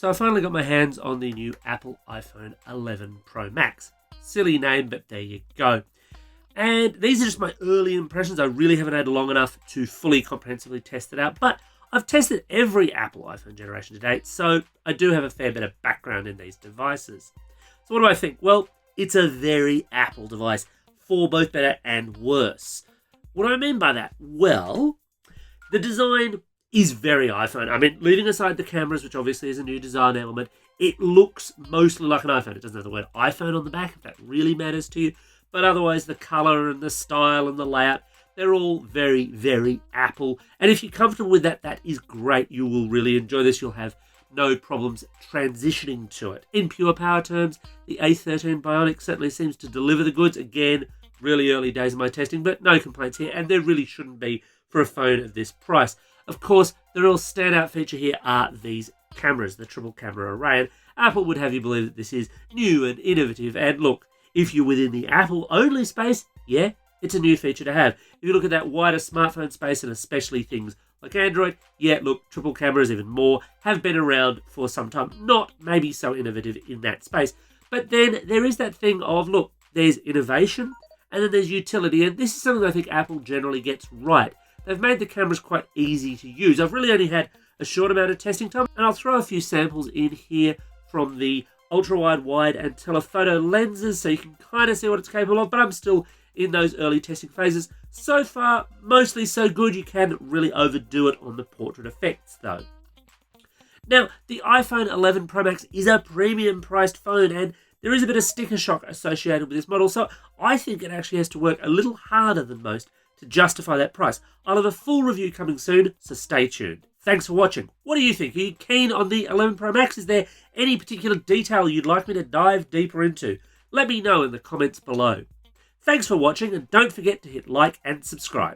So I finally got my hands on the new Apple iPhone 11 Pro Max. Silly name, but there you go. And these are just my early impressions. I really haven't had long enough to fully comprehensively test it out, but I've tested every Apple iPhone generation to date, so I do have a fair bit of background in these devices. So what do I think? Well, it's a very Apple device, for both better and worse. What do I mean by that? Well, the design is very iPhone. I mean, leaving aside the cameras, which obviously is a new design element, it looks mostly like an iPhone. It doesn't have the word iPhone on the back, if that really matters to you. But otherwise, the colour and the style and the layout, they're all very, very Apple. And if you're comfortable with that, that is great. You will really enjoy this. You'll have no problems transitioning to it. In pure power terms, the A13 Bionic certainly seems to deliver the goods. Again, really early days of my testing, but no complaints here. And there really shouldn't be for a phone of this price. Of course, the real standout feature here are these cameras, the triple camera array. And Apple would have you believe that this is new and innovative. And look, if you're within the Apple-only space, yeah, it's a new feature to have. If you look at that wider smartphone space, and especially things like Android, yeah, look, triple cameras, even more, have been around for some time. Not maybe so innovative in that space. But then there is that thing of, look, there's innovation, and then there's utility. And this is something I think Apple generally gets right. They've made the cameras quite easy to use. I've really only had a short amount of testing time, and I'll throw a few samples in here from the ultra-wide, wide, and telephoto lenses, so you can kind of see what it's capable of, but I'm still in those early testing phases. So far, mostly so good. You can't really overdo it on the portrait effects, though. Now, the iPhone 11 Pro Max is a premium-priced phone, and there is a bit of sticker shock associated with this model, so I think it actually has to work a little harder than most to justify that price. I'll have a full review coming soon, so stay tuned. Thanks for watching. What do you think? Are you keen on the 11 Pro Max? Is there any particular detail you'd like me to dive deeper into? Let me know in the comments below. Thanks for watching, and don't forget to hit like and subscribe.